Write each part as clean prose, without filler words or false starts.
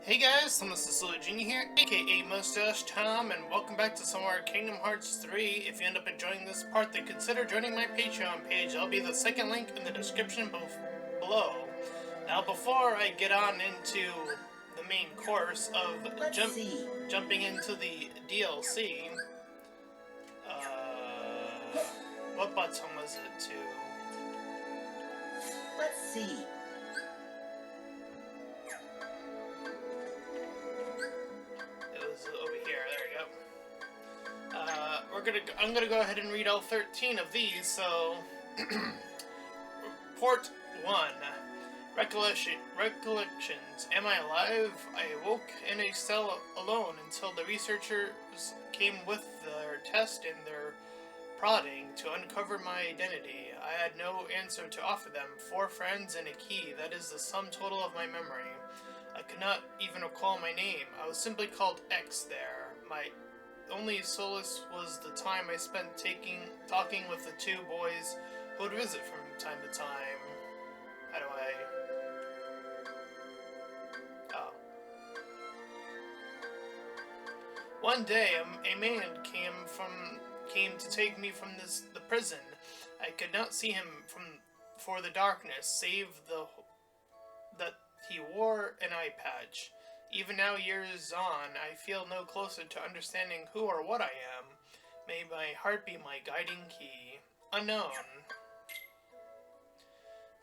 Hey guys, I'm Junior here, aka Mustached Tom, and welcome back to some more Kingdom Hearts 3. If you end up enjoying this part, then consider joining my Patreon page. I'll be the second link in the description below. Now, before I get on into the main course of jumping into the DLC, what button was it to? Let's see. Over here, there we go. I'm gonna go ahead and read all 13 of these, so... Report 1. Recollections. Am I alive? I awoke in a cell alone until the researchers came with their test and their prodding to uncover my identity. I had no answer to offer them. 4 friends and a key. That is the sum total of my memory. I could not even recall my name. I was simply called X there. My only solace was the time I spent talking with the 2 boys who would visit from time to time. How do I... Oh. One day, a man came to take me from the prison. I could not see him for the darkness, save that he wore an eye patch. Even now, years on, I feel no closer to understanding who or what I am. May my heart be my guiding key. Unknown.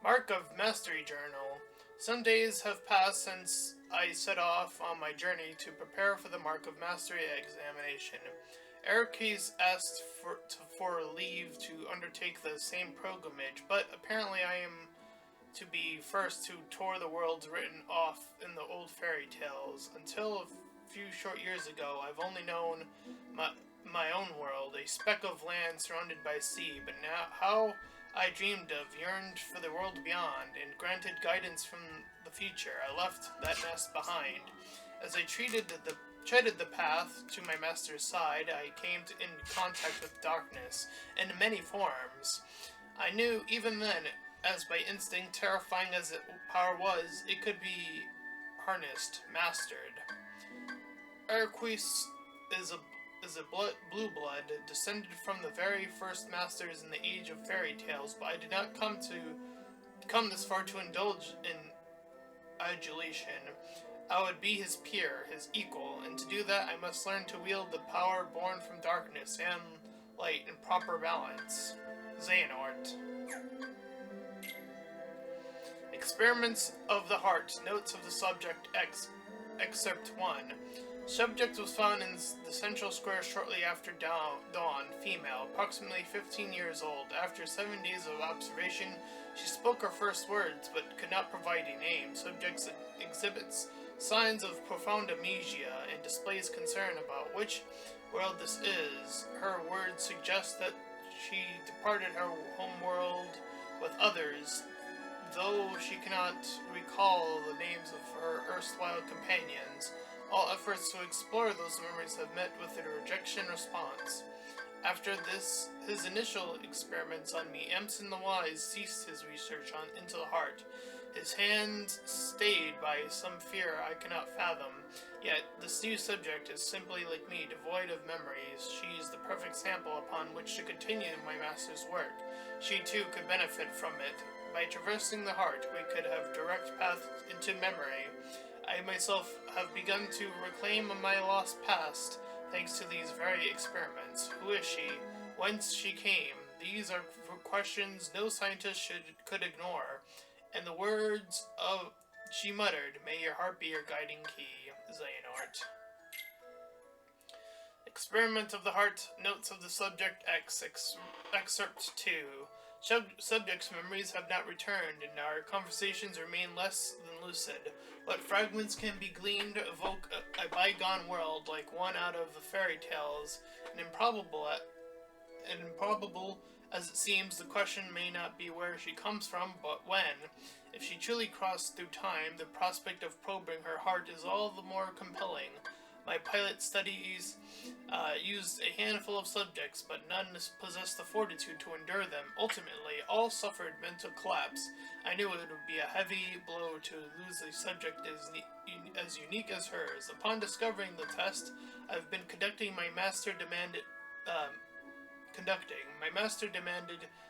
Mark of Mastery Journal. Some days have passed since I set off on my journey to prepare for the Mark of Mastery examination. Eric's asked for leave to undertake the same pilgrimage, but apparently I am to be first to tour the worlds written off in the old fairy tales. Until a few short years ago, I've only known my own world, a speck of land surrounded by sea, but now how I dreamed of, yearned for the world beyond, and granted guidance from the future. I left that nest behind. As I treaded the path to my master's side, I came in contact with darkness in many forms. I knew even then, as by instinct, terrifying as its power was, it could be harnessed, mastered. Erquis is a blue blood, descended from the very first masters in the age of fairy tales, but I did not come this far to indulge in adulation. I would be his peer, his equal, and to do that I must learn to wield the power born from darkness and light in proper balance. Xehanort. Experiments of the Heart. Notes of the Subject Excerpt 1. Subject was found in the central square shortly after dawn. Female, approximately 15 years old. After 7 days of observation, she spoke her first words, but could not provide a name. Subject exhibits signs of profound amnesia and displays concern about which world this is. Her words suggest that she departed her home world with others, though she cannot recall the names of her erstwhile companions. All efforts to explore those memories have met with a rejection response. After his initial experiments on me, Emson the Wise ceased his research into the heart, his hands stayed by some fear I cannot fathom. Yet this new subject is simply like me, devoid of memories. She is the perfect sample upon which to continue my master's work. She too could benefit from it. By traversing the heart, we could have direct path into memory. I myself have begun to reclaim my lost past, thanks to these very experiments. Who is she? Whence she came? These are questions no scientist could ignore. And the words of she muttered, "May your heart be your guiding key." Xehanort. Experiment of the Heart. Notes of the Subject Excerpt 2. Subject's memories have not returned, and our conversations remain less than lucid. What fragments can be gleaned evoke a bygone world, like one out of the fairy tales, and improbable as it seems. The question may not be where she comes from, but when. If she truly crossed through time, the prospect of probing her heart is all the more compelling. My pilot studies used a handful of subjects, but none possessed the fortitude to endure them. Ultimately, all suffered mental collapse. I knew it would be a heavy blow to lose a subject as as unique as hers. Upon discovering the test, I've been conducting. My master demanded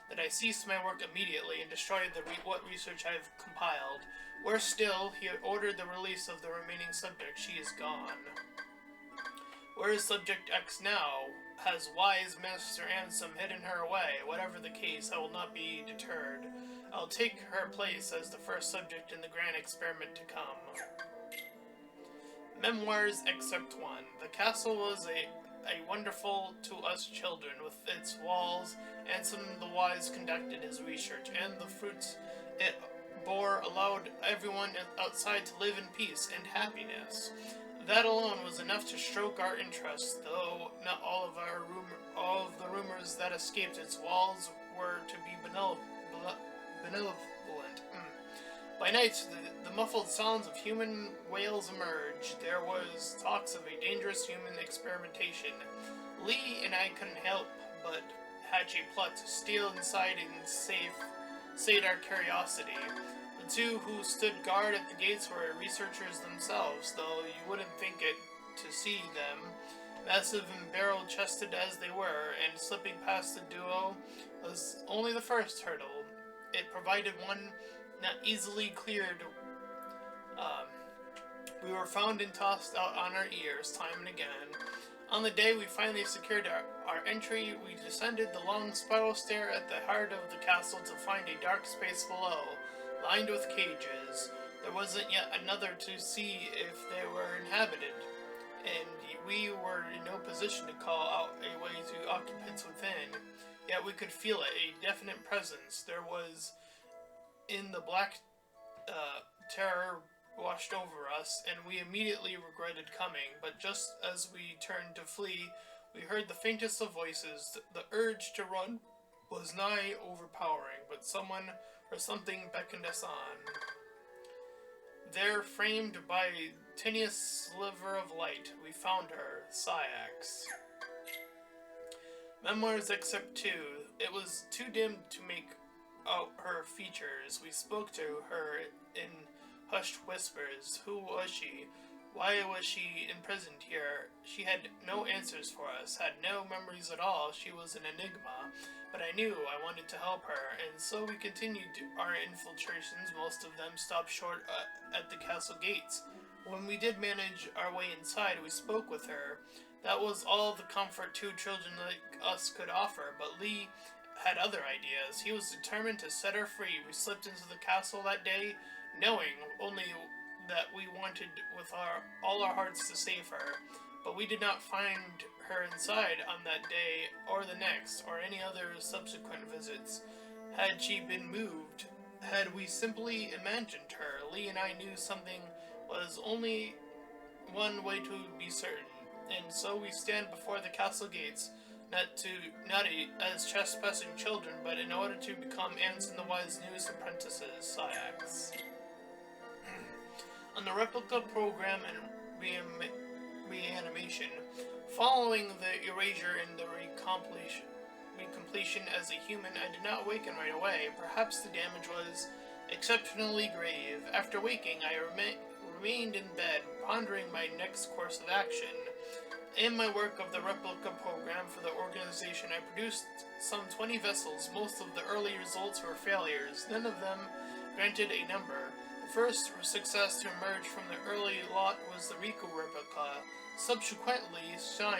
that I cease my work immediately and destroy what research I've compiled. Worse still, he ordered the release of the remaining subject. She is gone. Where is Subject X now? Has wise Master Ansem hidden her away? Whatever the case, I will not be deterred. I'll take her place as the first subject in the grand experiment to come. Memoirs Excerpt 1. The castle was a wonderful to us children. With its walls, Ansem the Wise conducted his research, and the fruits it bore allowed everyone outside to live in peace and happiness. That alone was enough to stroke our interest, though not all of the rumors that escaped its walls were to be benevolent. By night, the muffled sounds of human wails emerged. There was talks of a dangerous human experimentation. Lee and I couldn't help but hatch a plot to steal inside and sate our curiosity. The two who stood guard at the gates were researchers themselves, though you wouldn't think it to see them. Massive and barrel-chested as they were, and slipping past the duo was only the first hurdle. It provided one not easily cleared. We were found and tossed out on our ears time and again. On the day we finally secured our entry, we descended the long spiral stair at the heart of the castle to find a dark space below, lined with cages. There wasn't yet another to see if they were inhabited, and we were in no position to call out a way to occupants within. Yet we could feel it, a definite presence. There was in the black terror washed over us, and we immediately regretted coming. But just as we turned to flee, we heard the faintest of voices. The urge to run was nigh overpowering, but someone or something beckoned us on. There, framed by a tiniest sliver of light, we found her, Syax. Memoirs Excerpt 2. It was too dim to make out her features. We spoke to her in hushed whispers. Who was she? Why was she imprisoned here? She had no answers for us, had no memories at all. She was an enigma, but I knew I wanted to help her, and so we continued our infiltrations. Most of them stopped short at the castle gates. When we did manage our way inside, we spoke with her. That was all the comfort two children like us could offer, but Lee had other ideas. He was determined to set her free. We slipped into the castle that day, knowing only that we wanted with all our hearts to save her. But we did not find her inside on that day, or the next, or any other subsequent visits. Had she been moved? Had we simply imagined her? Lee and I knew something was only one way to be certain, and so we stand before the castle gates, not as trespassing children, but in order to become Ansem the Wise News apprentices, Syax. On the replica program and reanimation, following the erasure and the recompletion as a human, I did not awaken right away. Perhaps the damage was exceptionally grave. After waking, I remained in bed, pondering my next course of action. In my work of the replica program for the organization, I produced some 20 vessels. Most of the early results were failures. None of them granted a number. The first success to emerge from the early lot was the Riku replica. Subsequently, Sion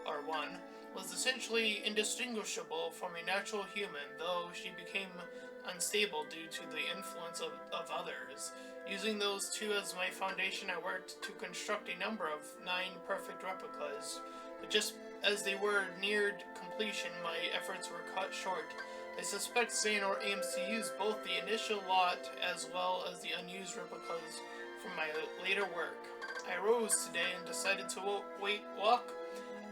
#1 was essentially indistinguishable from a natural human, though she became unstable due to the influence of others. Using those two as my foundation, I worked to construct a number of 9 perfect replicas, but just as they were neared completion, my efforts were cut short. I suspect Xehanort aims to use both the initial lot as well as the unused replicas from my later work. I rose today and decided to walk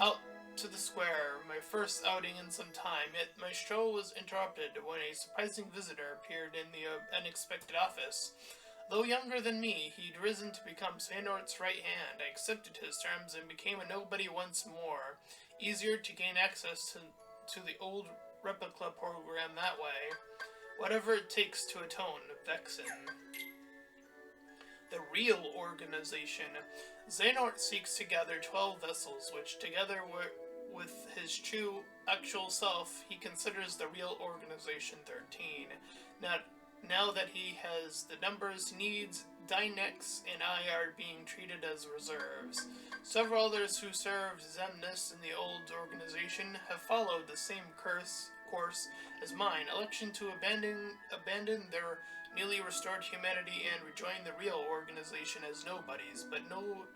out to the square, my first outing in some time, yet my stroll was interrupted when a surprising visitor appeared in the unexpected office. Though younger than me, he'd risen to become Xehanort's right hand. I accepted his terms and became a nobody once more. Easier to gain access to the old replica program that way. Whatever it takes to atone, Vexen. real organization. Xehanort seeks to gather 12 vessels, which together with his true actual self, he considers the real organization 13. Now that he has the numbers needs, Dynex and I are being treated as reserves. Several others who served Xemnas in the old organization have followed the same course as mine, election to abandon their newly restored humanity and rejoin the real organization as nobodies, but not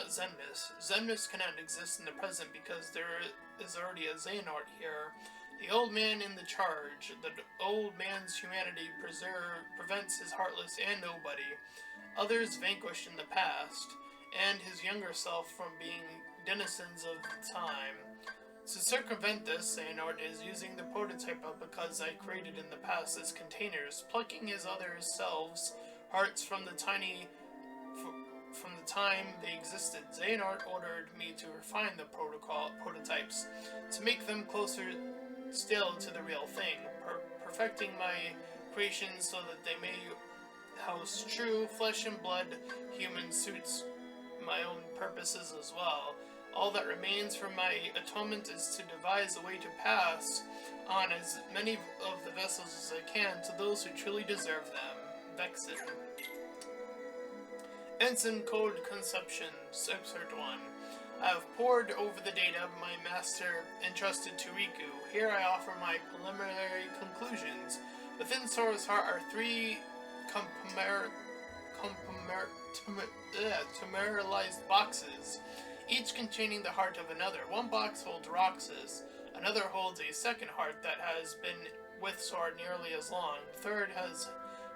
Xemnas. Xemnas cannot exist in the present because there is already a Xehanort here. The old man in the charge. The old man's humanity prevents his heartless and nobody. Others vanquished in the past, and his younger self from being denizens of time. To circumvent this, Xehanort is using the prototype because I created in the past as containers, plucking his other selves' hearts from the time they existed. Xehanort ordered me to refine the prototypes, to make them closer still to the real thing, perfecting my creations so that they may house true flesh and blood human suits my own purposes as well. All that remains for my atonement is to devise a way to pass on as many of the vessels as I can to those who truly deserve them. Vexen. Ensign Code Conceptions, Excerpt 1. I have pored over the data my master entrusted to Riku. Here I offer my preliminary conclusions. Within Sora's heart are 3 compartmentalized boxes, each containing the heart of another. One box holds Roxas, another holds a second heart that has been with Sora nearly as long. The third has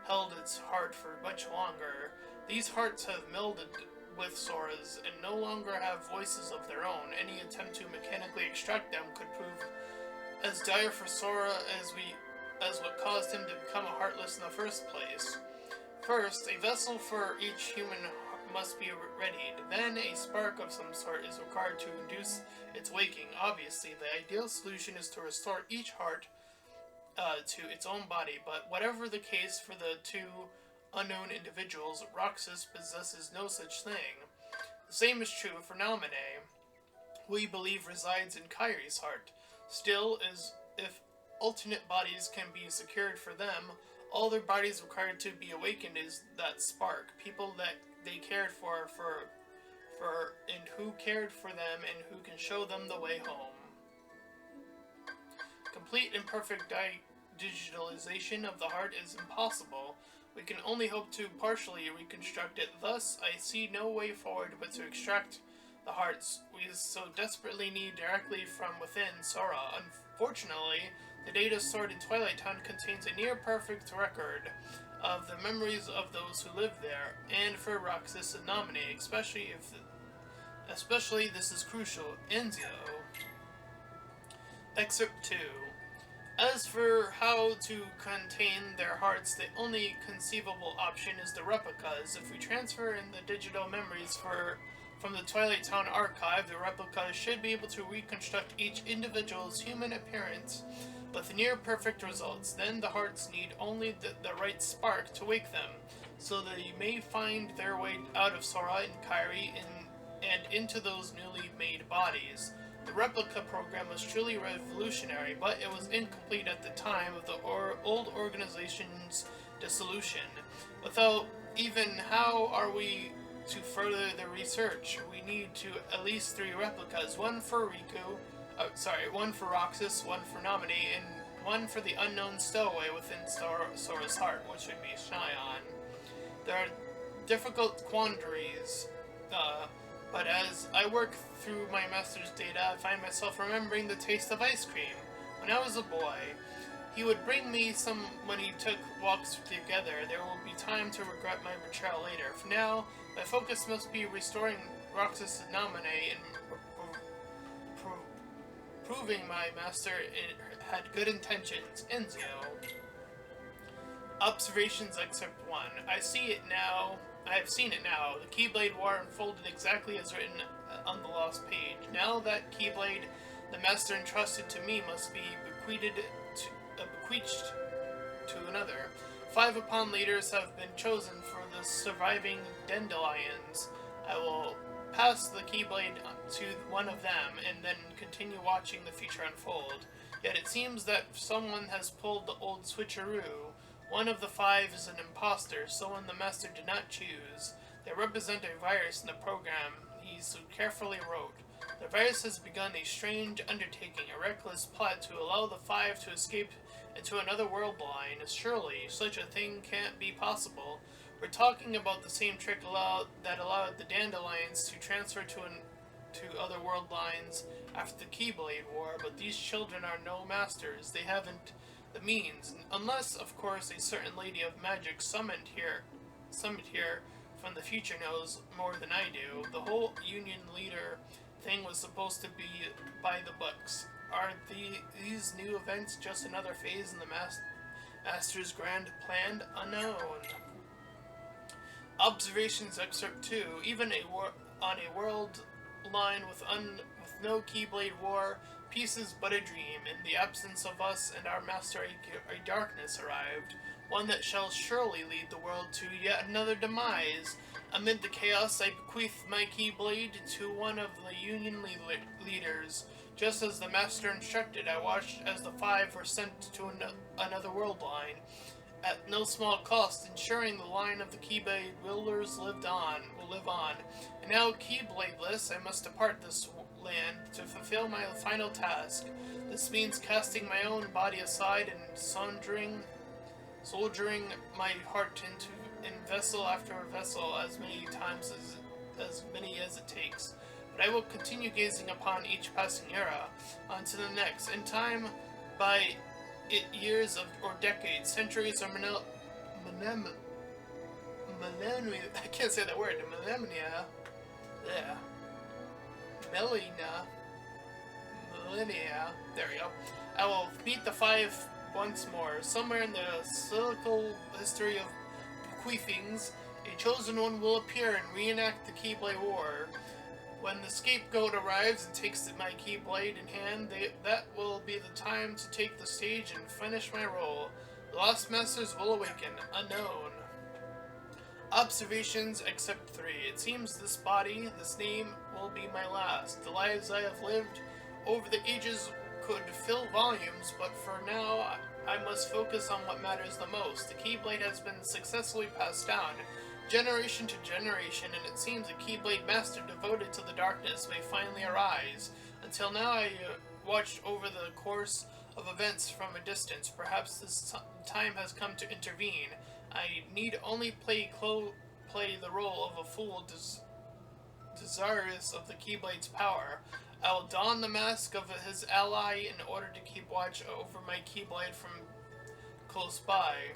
held its heart for much longer. These hearts have melded with Sora's and no longer have voices of their own. Any attempt to mechanically extract them could prove as dire for Sora as what caused him to become a Heartless in the first place. First, a vessel for each human must be readied. Then, a spark of some sort is required to induce its waking. Obviously, the ideal solution is to restore each heart to its own body, but whatever the case for the 2 unknown individuals, Roxas possesses no such thing. The same is true for Naminé, we believe resides in Kairi's heart. Still, as if alternate bodies can be secured for them, all their bodies required to be awakened is that spark, people that they cared for and who cared for them and who can show them the way home. Complete and perfect digitalization of the heart is impossible. We can only hope to partially reconstruct it. Thus, I see no way forward but to extract the hearts we so desperately need directly from within Sora. Unfortunately, the data stored in Twilight Town contains a near-perfect record of the memories of those who lived there, and for Roxas and Naminé, especially this is crucial. Enzio. Excerpt 2. As for how to contain their hearts, the only conceivable option is the replicas. If we transfer in the digital memories from the Twilight Town archive, the replicas should be able to reconstruct each individual's human appearance with near-perfect results. Then the hearts need only the right spark to wake them, so they may find their way out of Sora and Kairi and into those newly made bodies. The replica program was truly revolutionary, but it was incomplete at the time of the old organization's dissolution. Without even how are we to further the research? We need at least 3 replicas, one for Roxas, one for Naminé, and one for the unknown stowaway within Sora's heart, which would be Shion. There are difficult quandaries, but as I work through my master's data, I find myself remembering the taste of ice cream. When I was a boy, he would bring me some when he took walks together. There will be time to regret my betrayal later. For now, my focus must be restoring Roxas and Naminé and proving my master had good intentions. Enzio. Observations Excerpt 1. I have seen it now. The Keyblade War unfolded exactly as written on the lost page. Now that Keyblade the master entrusted to me must be bequeathed to another. 5 Upon leaders have been chosen for the surviving dandelions. I will pass the Keyblade to one of them and then continue watching the future unfold. Yet it seems that someone has pulled the old switcheroo. One of the 5 is an imposter, someone the master did not choose. They represent a virus in the program he so carefully wrote. The virus has begun a strange undertaking, a reckless plot to allow the 5 to escape into another world line. Surely, such a thing can't be possible. We're talking about the same trick that allowed the dandelions to transfer to other world lines after the Keyblade War, but these children are no masters. They haven't the means, unless, of course, a certain lady of magic summoned here from the future knows more than I do. The whole Union leader thing was supposed to be by the books. Are these new events just another phase in the Master's grand plan? Unknown. Observations Excerpt 2. Even on a world line with no Keyblade War, peace is but a dream. In the absence of us and our master, a darkness arrived, one that shall surely lead the world to yet another demise. Amid the chaos, I bequeath my Keyblade to one of the Union leaders. Just as the master instructed, I watched as the 5 were sent to another world line, at no small cost, ensuring the line of the Keyblade wielders will live on. And now, Keybladeless, I must depart this land to fulfill my final task. This means casting my own body aside and soldiering my heart in vessel after vessel as many times as it takes. But I will continue gazing upon each passing era, on to the next. In time, by years or decades, centuries or millennia, I can't say that word, millennia, yeah, millennia, there we go. I will meet the 5 once more. Somewhere in the cyclical history of bequeathings, a chosen one will appear and reenact the Keyblade War. When the scapegoat arrives and takes my Keyblade in hand, that will be the time to take the stage and finish my role. The Lost Masters will awaken. Unknown. Observations Except 3. It seems this body, this name, will be my last. The lives I have lived over the ages could fill volumes, but for now, I must focus on what matters the most. The Keyblade has been successfully passed down generation to generation, and it seems a Keyblade master devoted to the darkness may finally arise. Until now, I watched over the course of events from a distance. Perhaps this time has come to intervene. I need only play the role of a fool desirous of the Keyblade's power. I will don the mask of his ally in order to keep watch over my Keyblade from close by.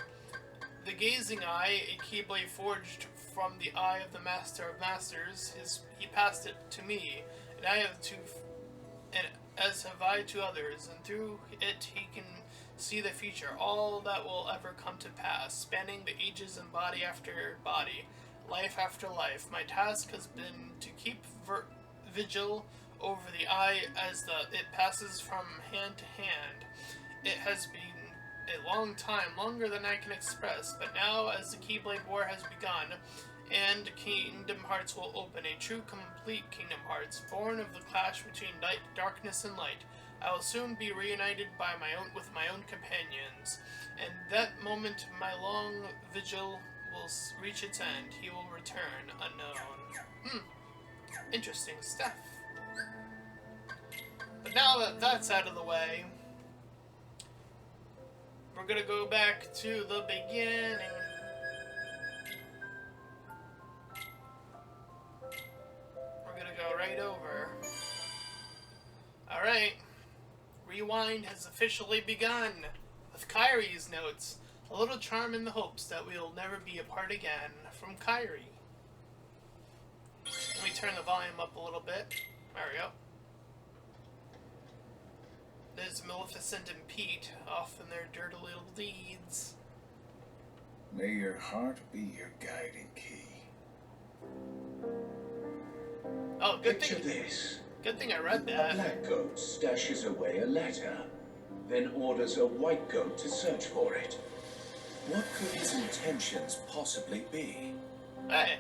The gazing eye, a Keyblade forged from the eye of the Master of Masters, he passed it to me, and as have I to others, and through it he can see the future, all that will ever come to pass, spanning the ages and body after body, life after life. My task has been to keep vigil over the eye as it passes from hand to hand. It has been a long time, longer than I can express, but now as the Keyblade War has begun, and Kingdom Hearts will open, a true complete Kingdom Hearts, born of the clash between darkness and light, I will soon be reunited with my own companions, and that moment my long vigil will reach its end. He will return unknown. Interesting stuff. But now that that's out of the way, we're gonna go back to the beginning. We're gonna go right over. Alright. Rewind has officially begun with Kyrie's notes. A little charm in the hopes that we'll never be apart again. From Kyrie. Let me turn the volume up a little bit. There we go. There's Maleficent and Pete off in their dirty little deeds. May your heart be your guiding key. Oh, good Picture thing. this. Good thing I read A that. black goat stashes away a letter, then orders a white goat to search for it. What could his intentions possibly be? Hey.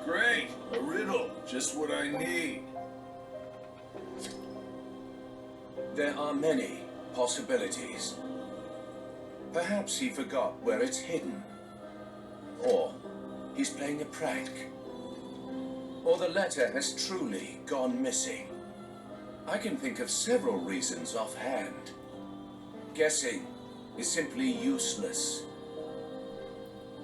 Great! A riddle. Just what I need. There are many possibilities. Perhaps he forgot where it's hidden. Or he's playing a prank. Or the letter has truly gone missing. I can think of several reasons offhand. Guessing is simply useless.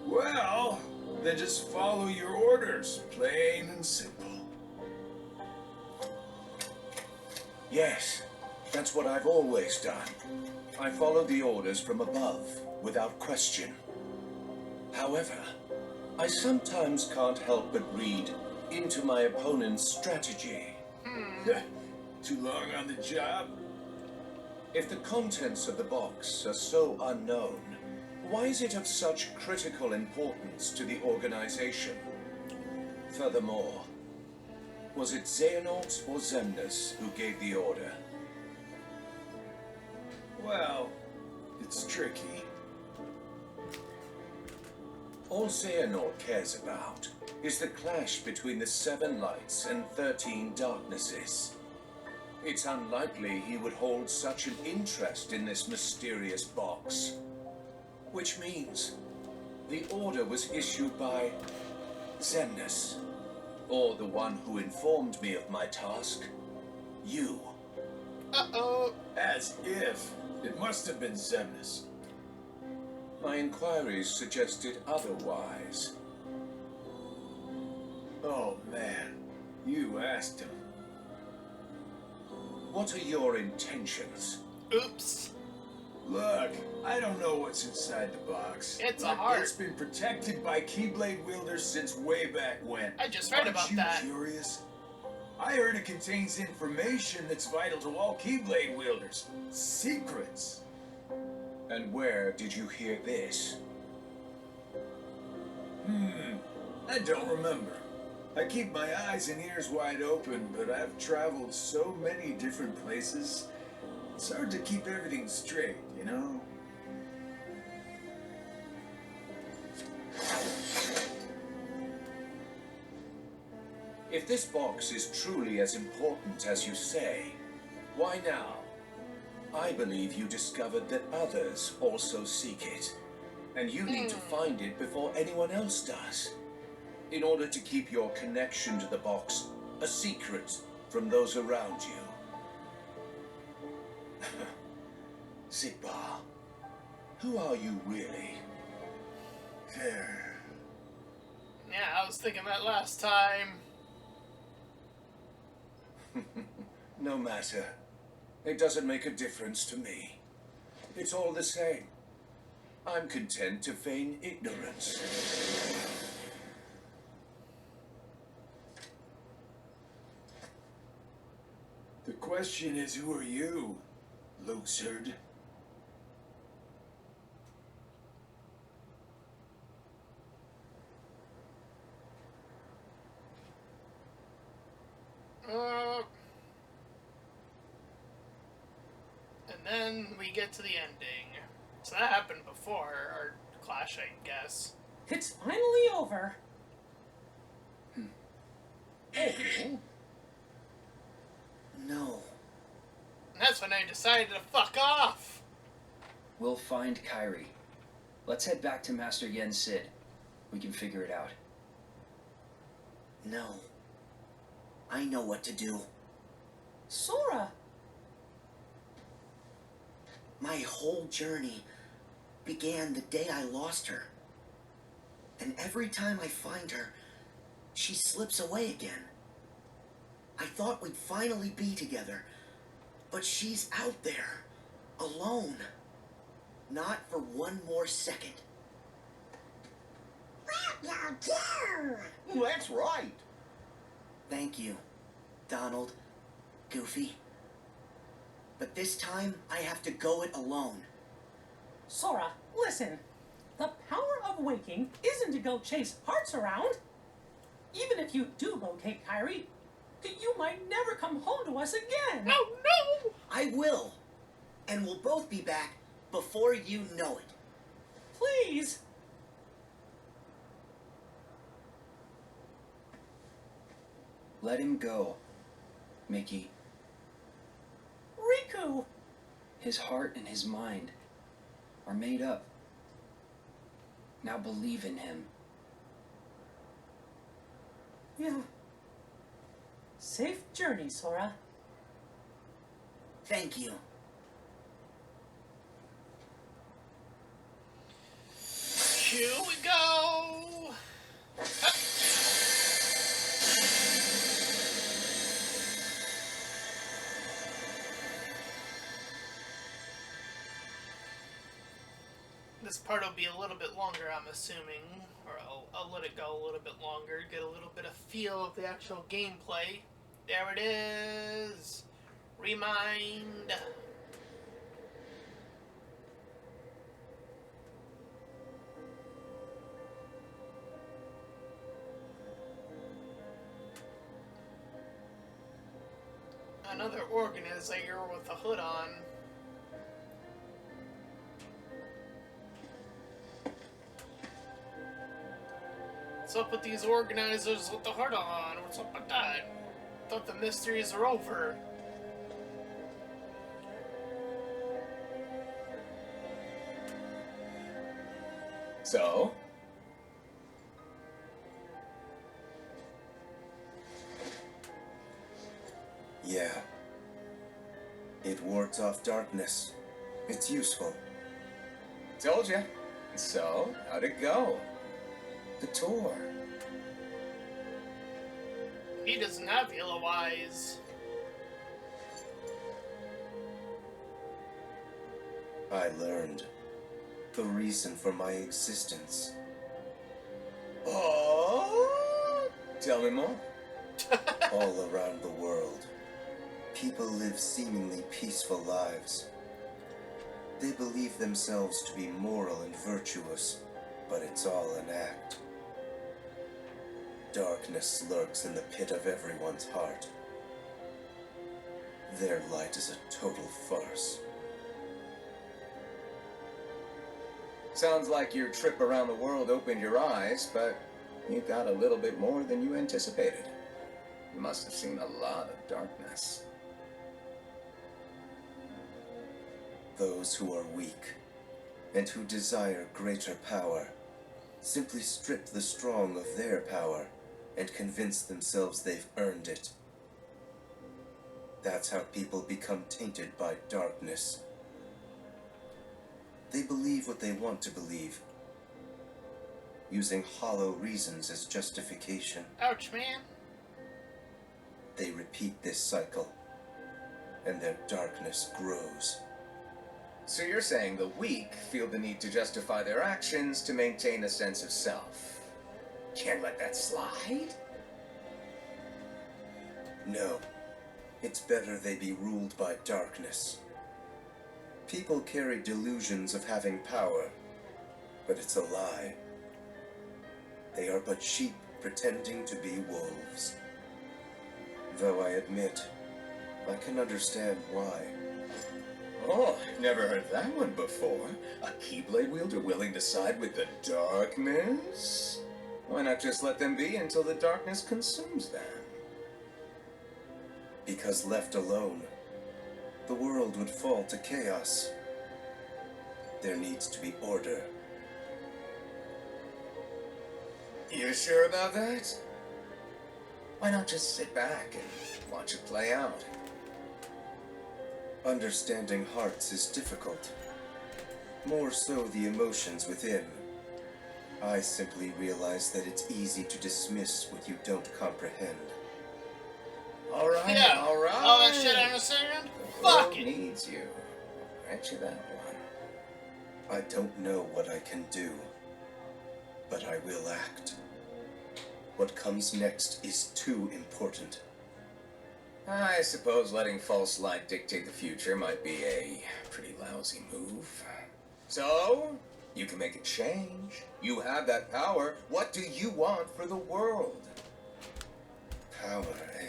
Well, then just follow your orders, plain and simple. Yes, that's what I've always done. I follow the orders from above, without question. However, I sometimes can't help but read into my opponent's strategy. Too long on the job? If the contents of the box are so unknown, why is it of such critical importance to the organization? Furthermore, was it Xehanort or Xemnas who gave the order? Well, it's tricky. All Xehanort cares about is the clash between the 7 lights and 13 darknesses. It's unlikely he would hold such an interest in this mysterious box. Which means the order was issued by Xemnas, or the one who informed me of my task, you. Uh-oh. As if. It must have been Xemnas. My inquiries suggested otherwise. Oh, man. You asked him. What are your intentions? Oops. Look, I don't know what's inside the box. It's a heart. It's been protected by Keyblade wielders since way back when. I just read about that. Aren't you curious? I heard it contains information that's vital to all Keyblade wielders. Secrets. And where did you hear this? I don't remember. I keep my eyes and ears wide open, but I've traveled so many different places. It's hard to keep everything straight, you know? If this box is truly as important as you say, why now? I believe you discovered that others also seek it, and you need to find it before anyone else does, in order to keep your connection to the box a secret from those around you. Sigbar, who are you really? Yeah, I was thinking that last time. No matter. It doesn't make a difference to me. It's all the same. I'm content to feign ignorance. The question is, who are you, Loserd? And then we get to the ending. So that happened before our clash, I guess. It's finally over. Oh. No. And that's when I decided to fuck off. We'll find Kairi. Let's head back to Master Yen Sid. We can figure it out. No. I know what to do. Sora! My whole journey began the day I lost her. And every time I find her, she slips away again. I thought we'd finally be together, but she's out there, alone. Not for one more second. What you do? That's right. Thank you, Donald, Goofy. But this time, I have to go it alone. Sora, listen. The power of waking isn't to go chase hearts around. Even if you do locate Kairi, You might never come home to us again. No, no! I will. And we'll both be back before you know it. Please. Let him go, Mickey. Riku. His heart and his mind are made up. Now believe in him. Yeah. Safe journey, Sora. Thank you. Here we go! This part will be a little bit longer, I'm assuming, or I'll let it go a little bit longer, get a little bit of feel of the actual gameplay. There it is! Remind! Another organizer with a hood on. What's up with these organizers with the hood on? What's up with that? Thought the mysteries are over. So? Yeah. It wards off darkness. It's useful. Told ya. So, how'd it go? The tour. He doesn't have yellow eyes. I learned the reason for my existence. Oh, tell me more. All around the world, people live seemingly peaceful lives. They believe themselves to be moral and virtuous, but it's all an act. Darkness lurks in the pit of everyone's heart. Their light is a total farce. Sounds like your trip around the world opened your eyes, but you got a little bit more than you anticipated. You must have seen a lot of darkness. Those who are weak and who desire greater power simply strip the strong of their power and convince themselves they've earned it. That's how people become tainted by darkness. They believe what they want to believe, using hollow reasons as justification. Ouch, man. They repeat this cycle, and their darkness grows. So you're saying the weak feel the need to justify their actions to maintain a sense of self. Can't let that slide? No. It's better they be ruled by darkness. People carry delusions of having power, but it's a lie. They are but sheep pretending to be wolves. Though I admit, I can understand why. Oh, never heard that one before. A Keyblade wielder willing to side with the darkness? Why not just let them be until the darkness consumes them? Because left alone, the world would fall to chaos. There needs to be order. You sure about that? Why not just sit back and watch it play out? Understanding hearts is difficult. More so the emotions within. I simply realize that it's easy to dismiss what you don't comprehend. Alright, Yeah. alright. All that shit I understand? The world Fuck it. needs you. I'll grant you that one. I don't know what I can do, but I will act. What comes next is too important. I suppose letting false light dictate the future might be a pretty lousy move. So, you can make a change. You have that power. What do you want for the world? Power, eh?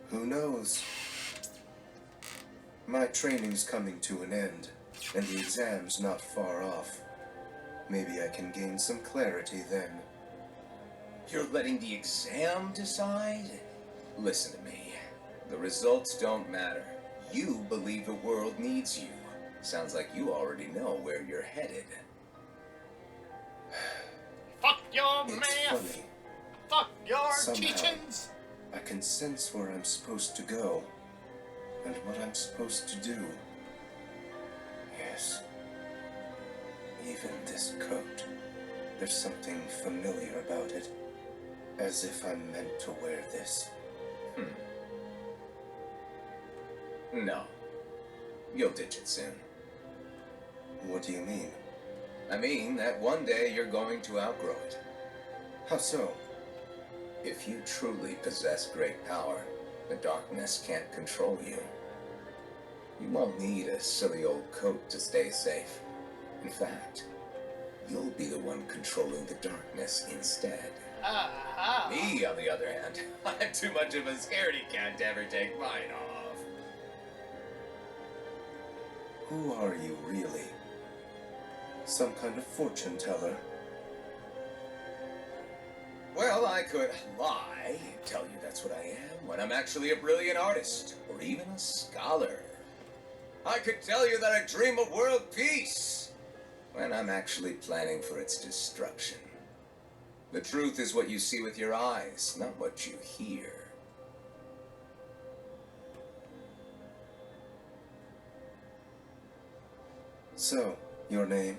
Who knows? My training's coming to an end, and the exam's not far off. Maybe I can gain some clarity then. You're letting the exam decide? Listen to me. The results don't matter. You believe the world needs you. Sounds like you already know where you're headed. Fuck your It's math! funny. Fuck your Somehow. teachings! I can sense where I'm supposed to go, and what I'm supposed to do. Yes. Even this coat. There's something familiar about it. As if I'm meant to wear this. No. You'll ditch it soon. What do you mean? I mean that one day you're going to outgrow it. How so? If you truly possess great power, the darkness can't control you. You won't need a silly old coat to stay safe. In fact, you'll be the one controlling the darkness instead. Aha! Me, on the other hand, I'm too much of a scaredy cat to ever take mine off. Who are you, really? Some kind of fortune teller? Well, I could lie and tell you that's what I am when I'm actually a brilliant artist, or even a scholar. I could tell you that I dream of world peace when I'm actually planning for its destruction. The truth is what you see with your eyes, not what you hear. So, your name?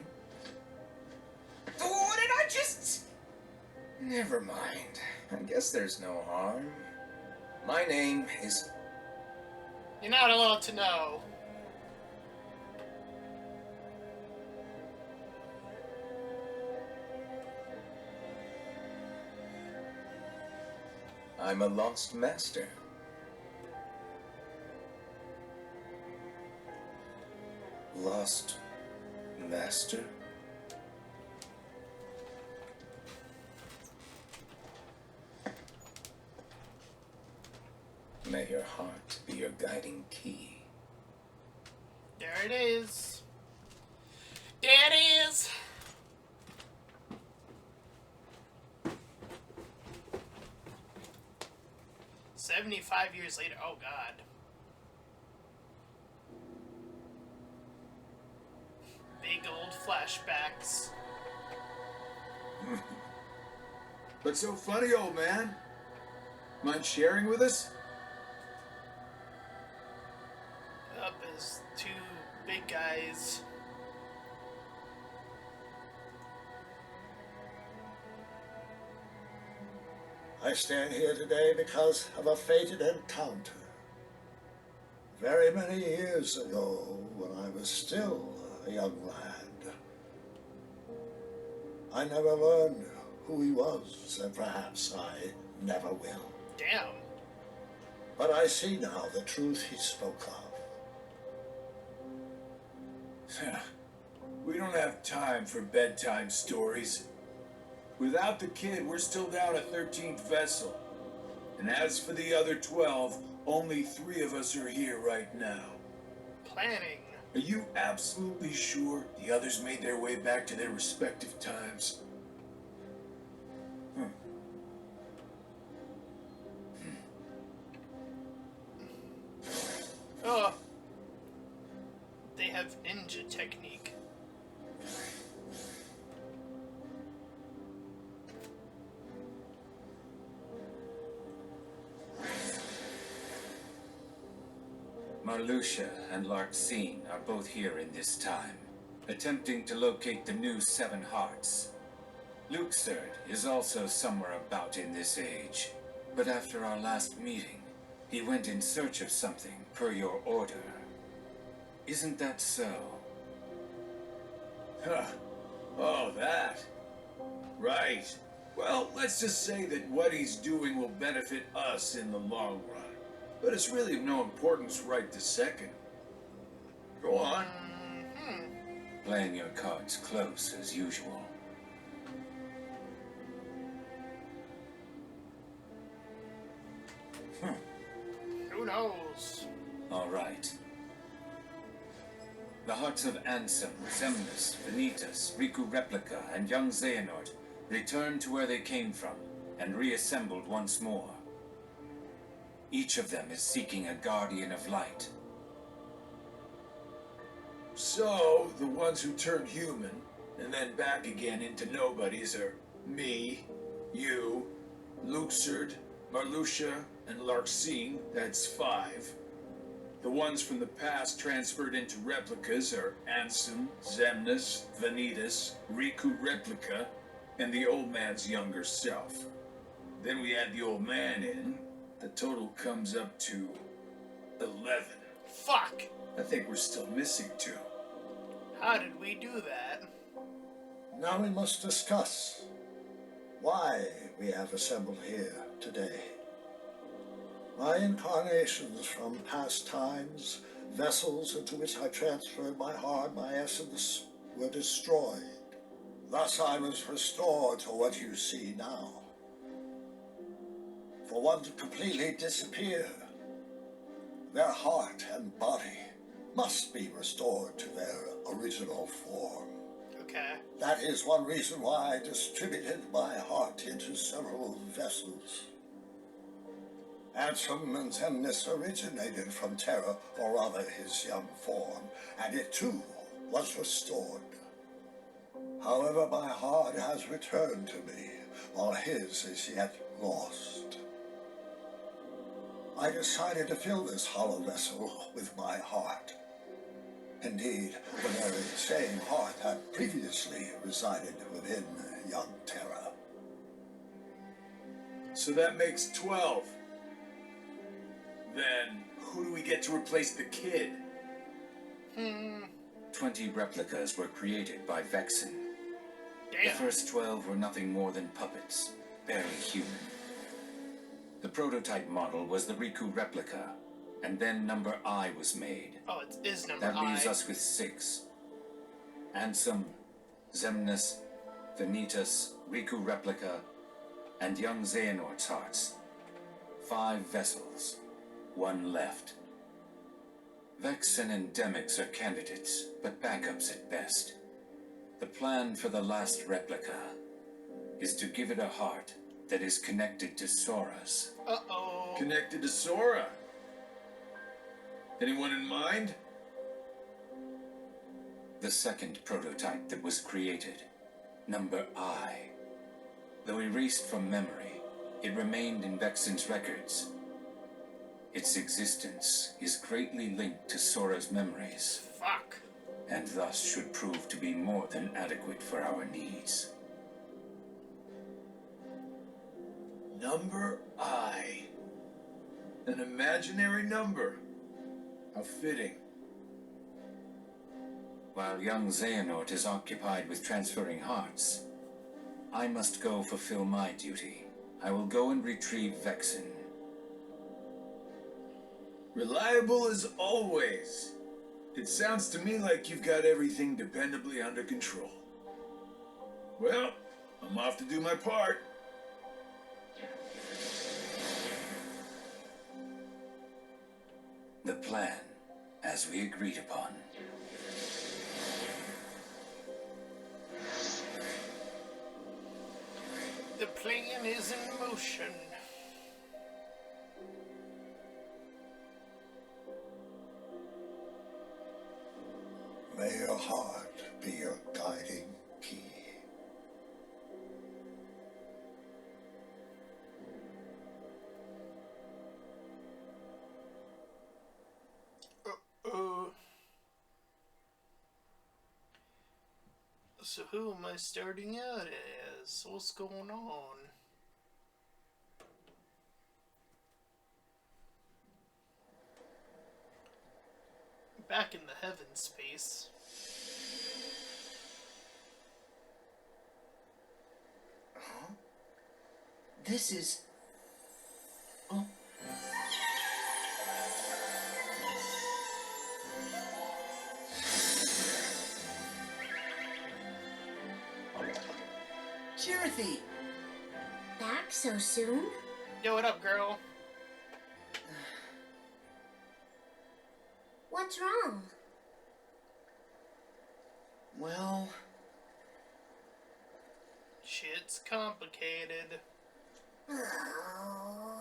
What did I just... Never mind. I guess there's no harm. My name is... You're not allowed to know. I'm a lost master. Lost Master? May your heart be your guiding key. There it is. There it is. "75 years later." Oh God. Big old flashbacks. What's so funny, old man? Mind sharing with us? Up as two big guys. I stand here today because of a fated encounter. Very many years ago, when I was still a young lad. I never learned who he was, and perhaps I never will. Damn. But I see now the truth he spoke of. We don't have time for bedtime stories. Without the kid, we're still down a 13th vessel. And as for the other 12, only 3 of us are here right now. Planning. Are you absolutely sure the others made their way back to their respective times? Oh. They have ninja technique. Marluxia and Larxene are both here in this time, attempting to locate the new 7 hearts. Luxord is also somewhere about in this age, but after our last meeting, he went in search of something per your order. Isn't that so? Huh. Oh, that. Right. Well, let's just say that what he's doing will benefit us in the long run. But it's really of no importance right this second. Go on. Playing your cards close as usual. vessels. All right. The hearts of Ansem, Xemnas, Vanitas, Riku Replica, and young Xehanort returned to where they came from and reassembled once more. Each of them is seeking a guardian of light. So, the ones who turned human and then back again into nobodies are me, you, Luxord, Marluxia, and Larxene. That's 5. The ones from the past transferred into replicas are Ansem, Xemnas, Vanitas, Riku Replica, and the old man's younger self. Then we add the old man in. The total comes up to 11. Fuck! I think we're still missing 2. How did we do that? Now we must discuss why we have assembled here today. My incarnations from past times, vessels into which I transferred my heart, my essence, were destroyed. Thus I was restored to what you see now. For one to completely disappear, their heart and body must be restored to their original form. Okay. That is one reason why I distributed my heart into several vessels. Ansem and Xemnas originated from Terra, or rather his young form, and it too was restored. However, my heart has returned to me, while his is yet lost. I decided to fill this hollow vessel with my heart. Indeed, the very same heart had previously resided within young Terra. So that makes 12. Then, who do we get to replace the kid? 20 replicas were created by Vexen. The Damn. first 12 were nothing more than puppets, barely human. The prototype model was the Riku replica, and then number I was made. Oh, it is number That leaves I. us with 6. Ansem, Xemnas, Vanitas, Riku replica, and young Xehanort's hearts. 5 vessels, 1 left. Vexen and Demix are candidates, but backups at best. The plan for the last replica is to give it a heart that is connected to Sora's. Uh-oh. Connected to Sora. Anyone in mind? The second prototype that was created, number I. Though erased from memory, it remained in Vexen's records. Its existence is greatly linked to Sora's memories, Fuck. and thus should prove to be more than adequate for our needs. Number I. An imaginary number. How fitting. While young Xehanort is occupied with transferring hearts, I must go fulfill my duty. I will go and retrieve Vexen. Reliable as always. It sounds to me like you've got everything dependably under control. Well, I'm off to do my part. The plan, as we agreed upon. The plane is in motion. May your heart be your guiding key. So who am I starting out as? What's going on? Back in the heaven space. Huh? This is... Oh. Chirithy! Back so soon? Yo, what up, girl? What's wrong? Well, Shit's complicated. Oh.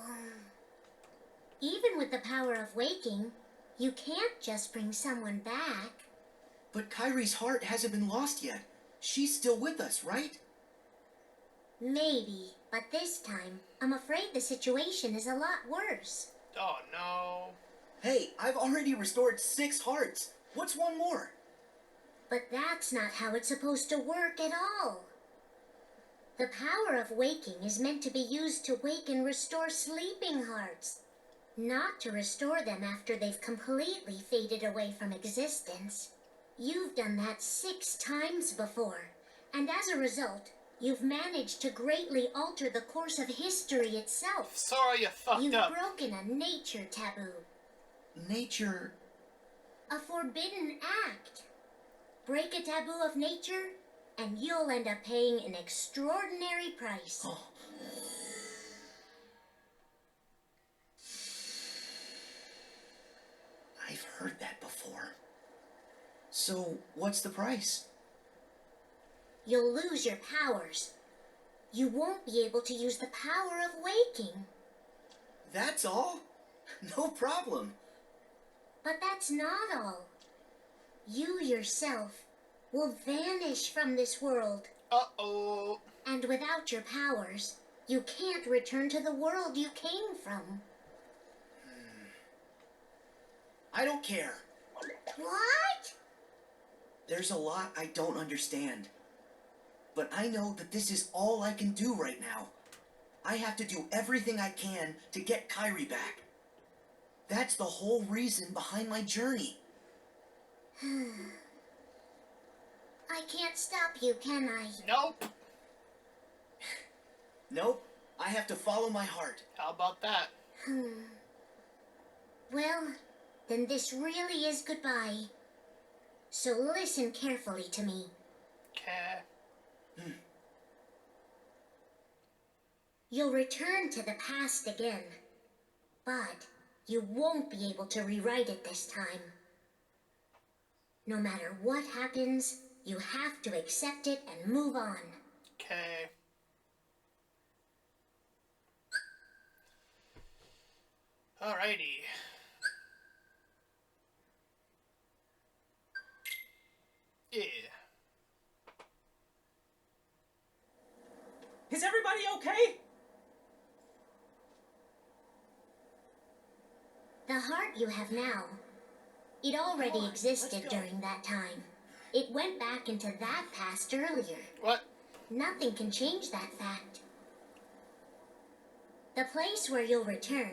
Even with the power of waking, you can't just bring someone back. but Kyrie's heart hasn't been lost yet. She's still with us, right? Maybe, but this time, I'm afraid the situation is a lot worse. Oh no. Hey, I've already restored 6 hearts. What's one more? But that's not how it's supposed to work at all. The power of waking is meant to be used to wake and restore sleeping hearts, not to restore them after they've completely faded away from existence. You've done that 6 times before, and as a result, you've managed to greatly alter the course of history itself. Sorry you fucked You've up. broken a nature taboo, Nature. a forbidden act. Break a taboo of nature, and you'll end up paying an extraordinary price. Oh. I've heard that before. So, what's the price? You'll lose your powers. You won't be able to use the power of waking. That's all? No problem. But that's not all. You yourself will vanish from this world. Uh-oh. And without your powers, you can't return to the world you came from. I don't care. What? There's a lot I don't understand. But I know that this is all I can do right now. I have to do everything I can to get Kyrie back. That's the whole reason behind my journey. I can't stop you, can I? Nope. Nope, I have to follow my heart. How about that? Well, then this really is goodbye. So listen carefully to me. Okay. You'll return to the past again, but you won't be able to rewrite it this time. No matter what happens, you have to accept it and move on. Okay. Alrighty. Yeah. Is everybody okay? The heart you have now, it already existed during that time. It went back into that past earlier. What? Nothing can change that fact. The place where you'll return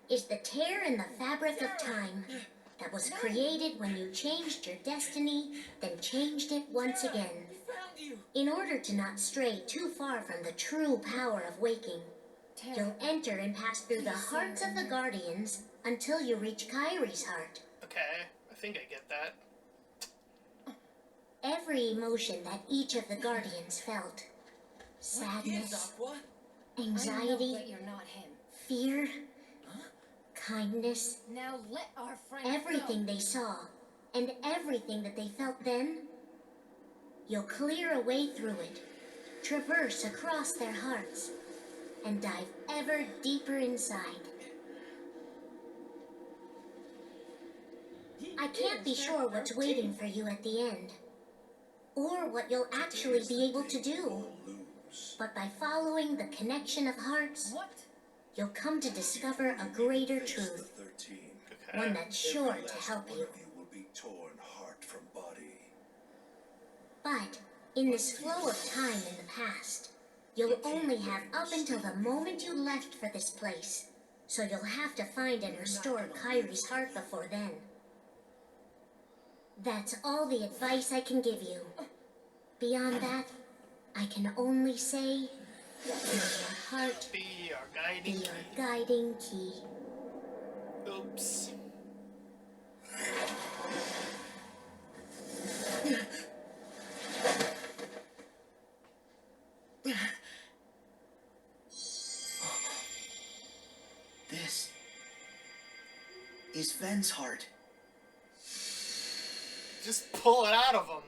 is the tear in the fabric of time that was created when you changed your destiny, then changed it once again. In order to not stray too far from the true power of waking, you'll enter and pass through the hearts of the Guardians until you reach Kyrie's heart. Okay. I think I get that. Every emotion that each of the Guardians felt, sadness, anxiety, you're not him. fear, kindness, Now let our friend everything they saw, and everything that they felt then, you'll clear a way through it, traverse across their hearts, and dive ever deeper inside. I can't be sure what's waiting for you at the end, or what you'll actually be able to do. But by following the connection of hearts, What? you'll come to discover a greater truth, Okay. one that's sure to help you. will be torn heart from body. But in this flow of time in the past, you'll only have up until the moment you left for this place. So you'll have to find and restore Kyrie's heart before then. That's all the advice I can give you. Beyond that, I can only say, may your heart Be our be guiding your key. guiding key. Oops. This is Ven's heart. Just pull it out of him.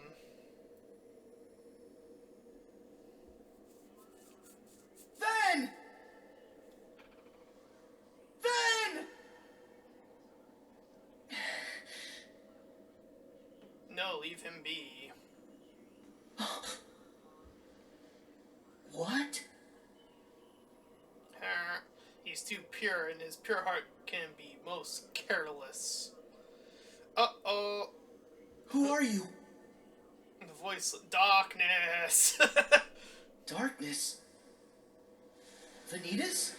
Ven! Ven! No, leave him be. What? He's too pure, and his pure heart can be most careless. Uh-oh. Who are you? The voice... Darkness! Darkness? Vanitas?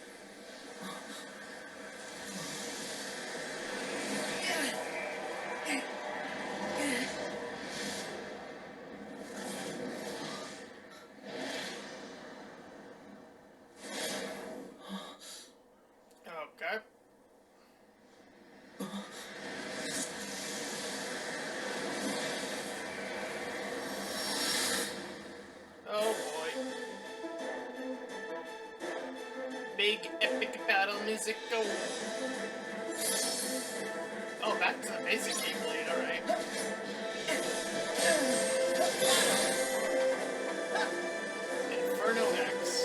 Okay. Oh boy. Big epic battle music go. Oh, back to the basic Keyblade, alright. Inferno X.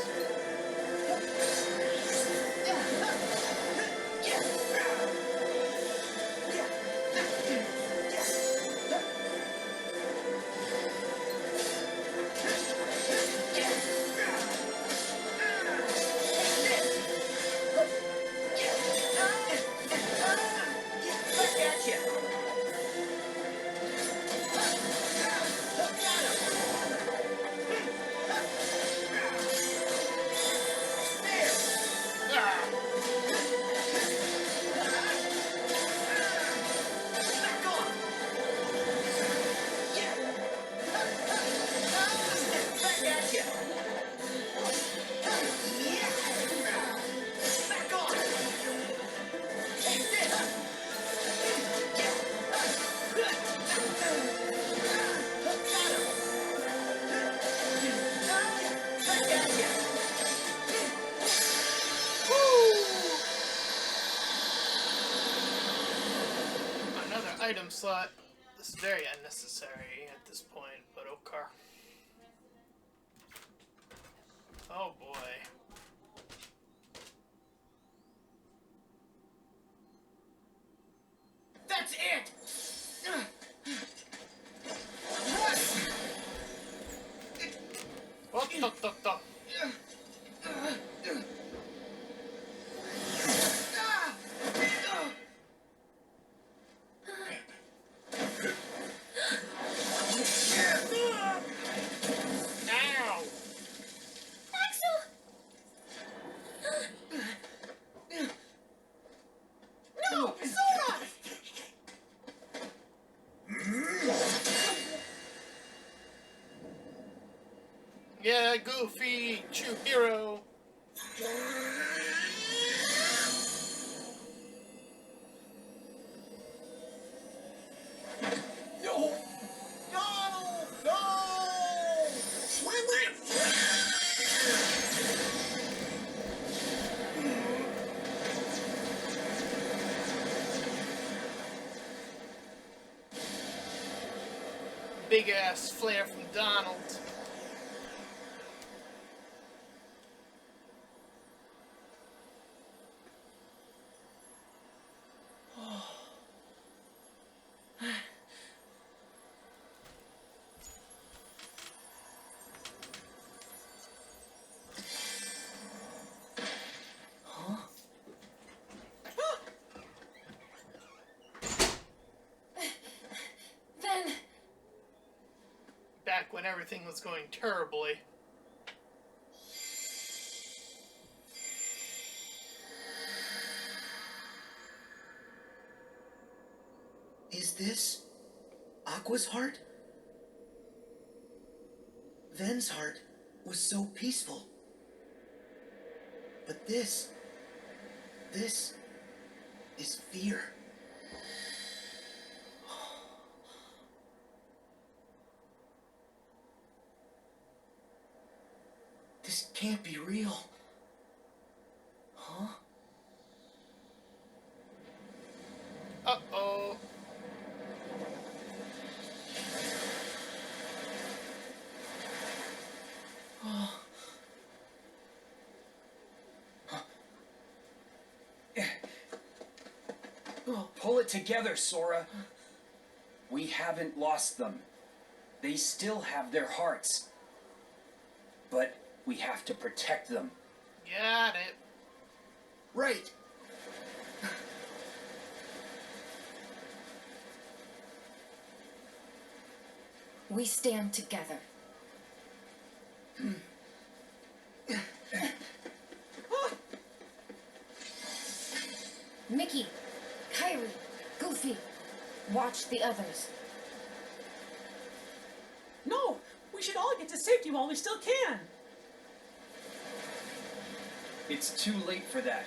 Item slot. This is very unnecessary at this point, but okay. Oh boy. That's it! What the? Yeah, Goofy, true hero. No! No! No! Swim it! Big ass flare from Donald. Then Back when everything was going terribly. Is this Aqua's heart? Ven's heart was so peaceful. But this is fear. This can't be real. Huh? Uh-oh. it together, Sora. We haven't lost them. They still have their hearts. But we have to protect them. Got it. Right. We stand together. Mickey, Kyrie, Goofy, watch the others. No, we should all get to safety while we still can. It's too late for that.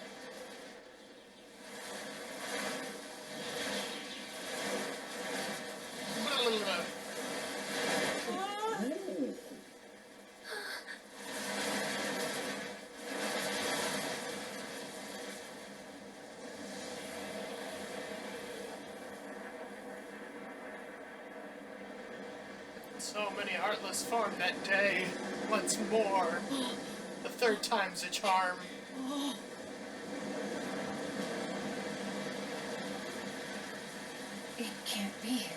So many Heartless formed that day. Once more. The third time's a charm. It can't be.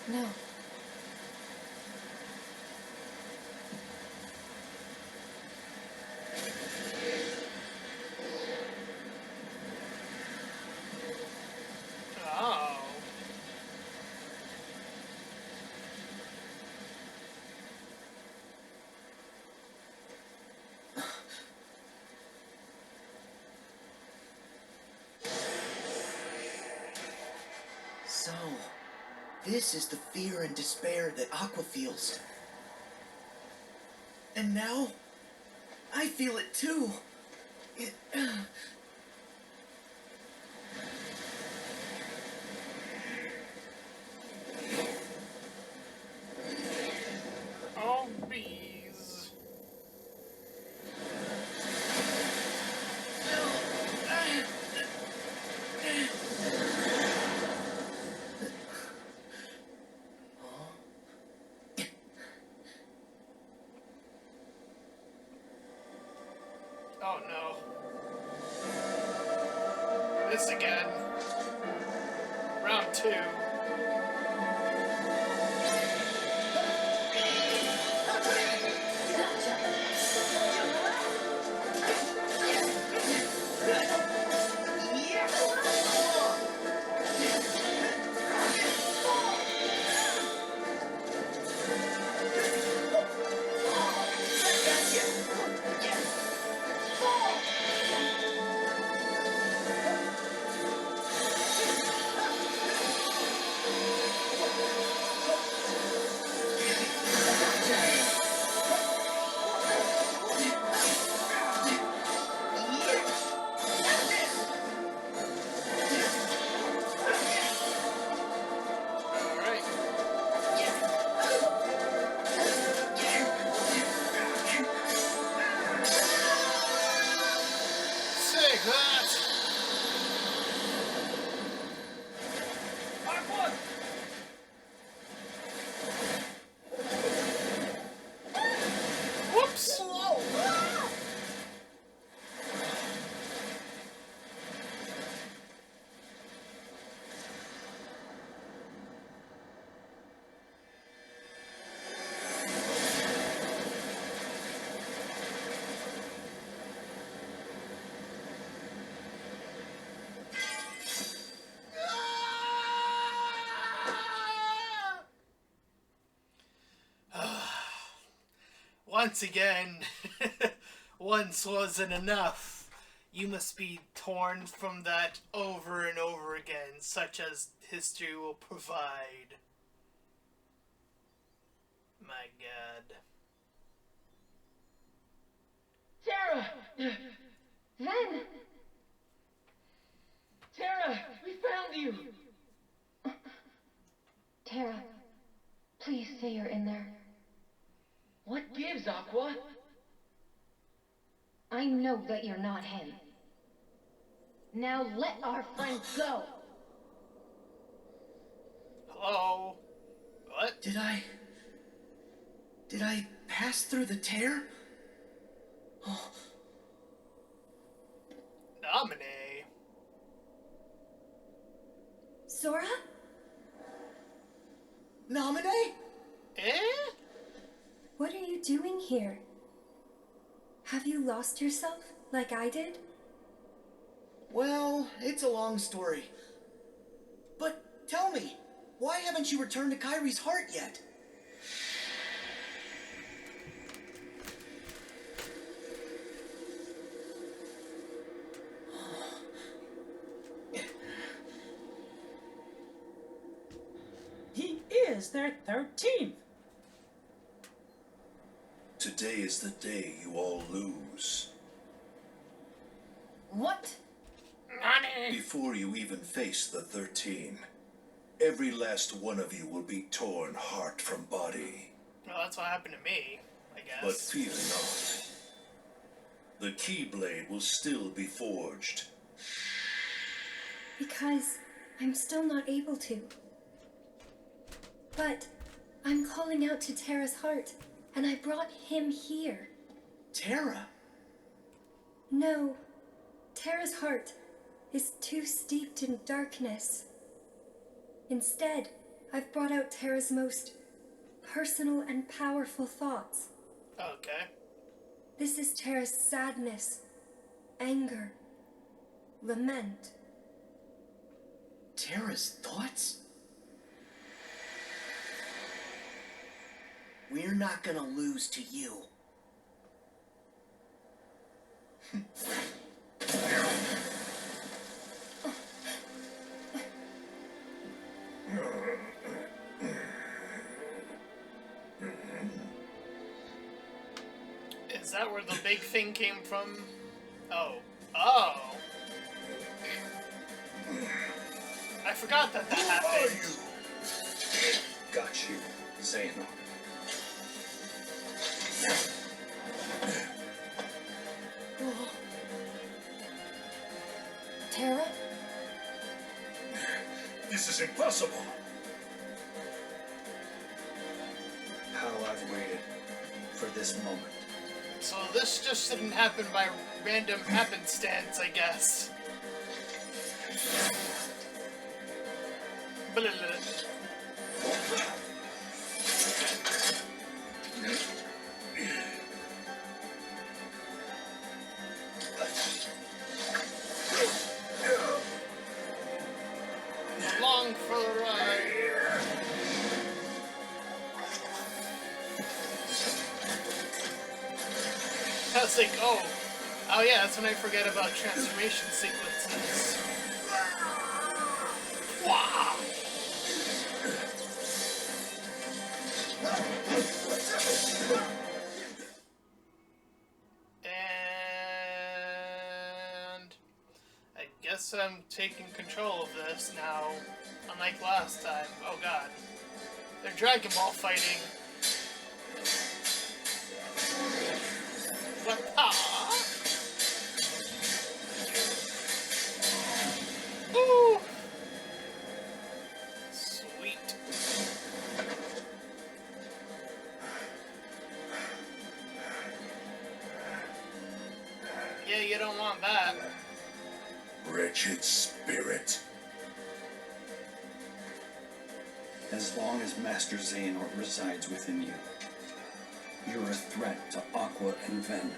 No. Oh. So, this is the fear and despair that Aqua feels. And now, I feel it too. Oh, bees. Oh no. This again. Round 2. Alright. Take that! Aqua! Whoops! Once again, once wasn't enough. You must be torn from that over and over again, such as history will provide. My God. Terra! Ven! Terra! We found you! Terra, please say you're in there. What gives, Aqua? I know that you're not him. Now let our friend go! Hello? What? Did I pass through the tear? Oh, Domine? Sora? Nominate? Eh? What are you doing here? Have you lost yourself like I did? Well, it's a long story. But tell me, why haven't you returned to Kyrie's heart yet? He is their 13th. Today is the day you all lose. What? Nani? Before you even face the 13, every last one of you will be torn heart from body. Well, that's what happened to me, I guess. But fear not. The Keyblade will still be forged. Because I'm still not able to. But I'm calling out to Terra's heart, and I brought him here. Terra? No, Terra's heart is too steeped in darkness. Instead, I've brought out Terra's most personal and powerful thoughts. Okay. This is Terra's sadness, anger, lament. Terra's thoughts? We're not gonna lose to you. Is that where the big thing came from? Oh. Oh! I forgot that happened. Got you, Xehanort. Terra? This is impossible. How I've waited for this moment. So this just didn't happen by random happenstance, I guess. Blah, blah, blah. Along for the ride. I was like, oh yeah, that's when I forget about transformation sequences. Wow. And I guess I'm taking control of this now, unlike last time. Oh god. They're Dragon Ball fighting. What? Ah! Ooh! Sweet. Yeah, you don't want that. Wretched spirit. As long as Master Xehanort resides within you, you're a threat to Aqua and Ven.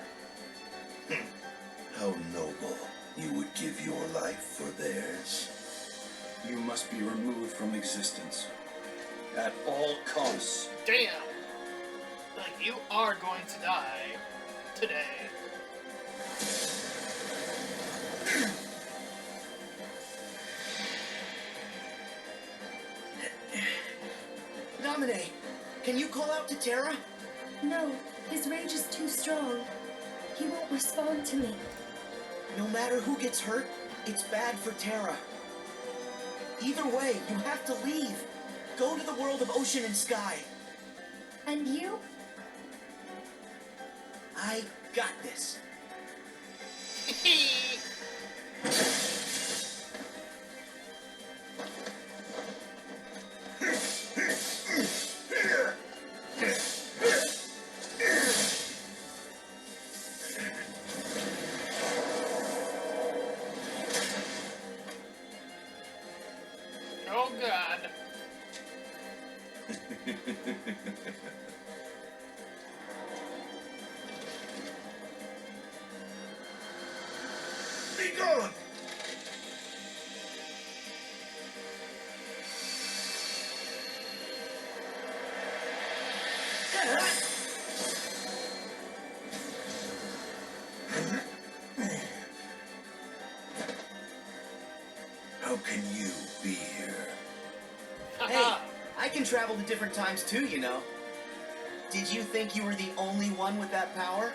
How noble. You would give your life for theirs. You must be removed from existence. At all costs. Damn! Like, you are going to die. Today. Nominate, can you call out to Terra? No, his rage is too strong. He won't respond to me. No matter who gets hurt, it's bad for Terra. Either way, you have to leave. Go to the world of ocean and sky. And you? I got this. gone! How can you be here? Hey, I can travel to different times too, you know. Did you think you were the only one with that power?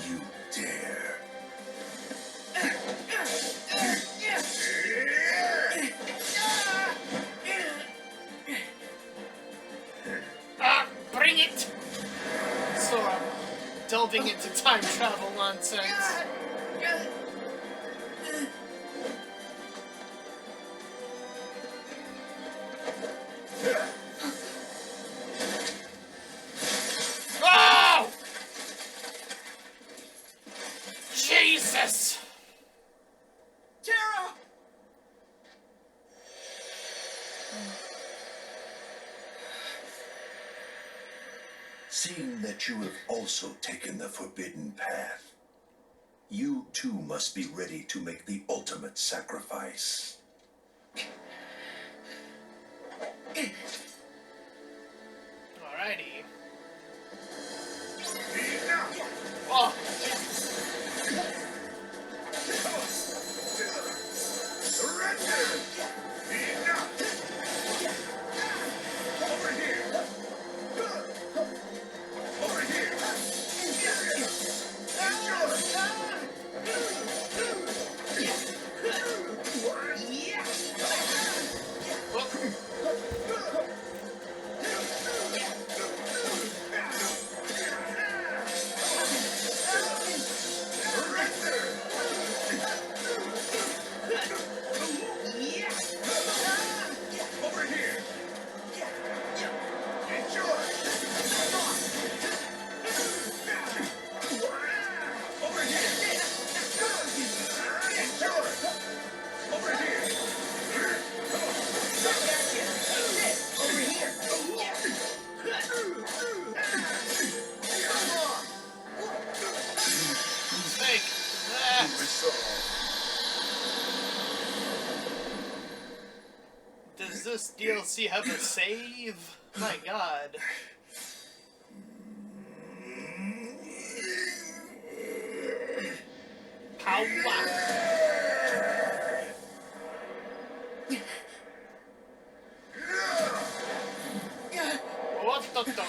You dare. Bring it! So I'm delving into time travel nonsense. Oh! Jesus! Tara! Seeing that you have also taken the forbidden path, you too must be ready to make the ultimate sacrifice. Alrighty. Oh! Surrender! Enough! Over here! Over here! Over here! Enjoy! Over here! Enjoy! Over here! Over here! Take that! Does this DLC have a save? My god. Power! What the?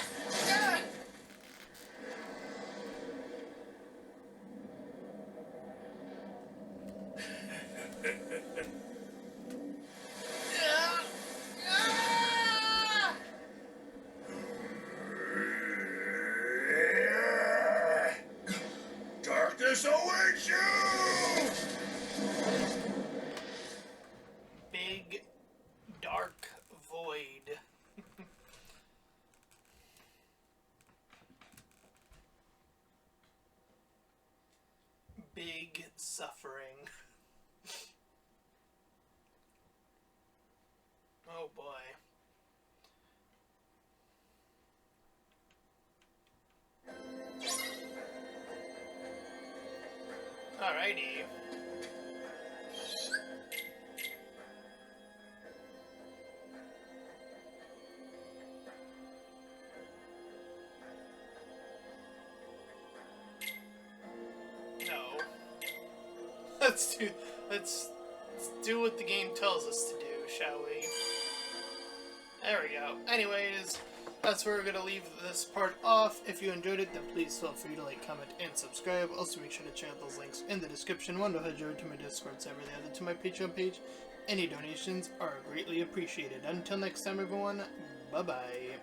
Darkness awaits you! Big dark void. Big suffering. Oh boy. Alrighty. No. Let's do what the game tells us to do, shall we? There we go. Anyways, that's where we're going to leave this part off. If you enjoyed it, then please feel free to like, comment, and subscribe. Also, make sure to check out those links in the description. One to head over to my Discord server, the other to my Patreon page. Any donations are greatly appreciated. Until next time, everyone, bye-bye.